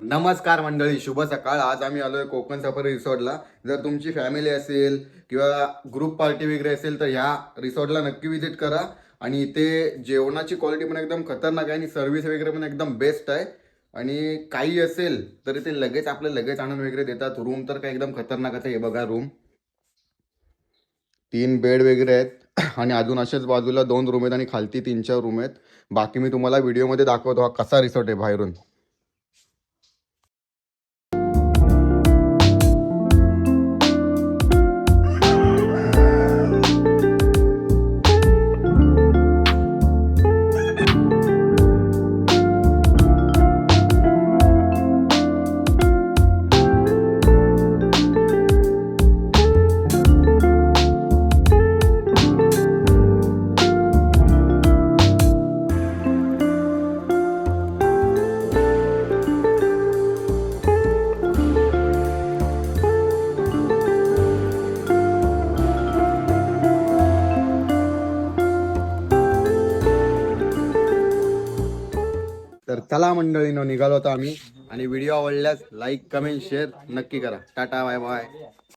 नमस्कार मंडळी, शुभ सकाळ. आज आम्ही आलोय कोकण सफारी रिसॉर्टला. जर तुमची फॅमिली असेल किंवा ग्रुप पार्टी वगैरे असेल तर ह्या रिसॉर्टला नक्की विजिट करा. आणि इथे जेवणाची क्वालिटी पण एकदम खतरनाक आहे आणि सर्व्हिस वगैरे पण एकदम बेस्ट आहे. आणि काही असेल तरी ते लगेच आणून वगैरे देतात. रूम तर काय एकदम खतरनाकच आहे. हे बघा रूम, 3 बेड वगैरे आहेत आणि अजून अशाच बाजूला 2 रूम आहेत आणि खालती 3-4 रूम आहेत. बाकी मी तुम्हाला व्हिडिओमध्ये दाखवतो हा कसा रिसॉर्ट आहे बाहेरून. तर चला मंडळीनो, निघालो होतो आम्ही. आणि व्हिडिओ आवडल्यास लाईक कमेंट शेअर नक्की करा. Tata bye bye.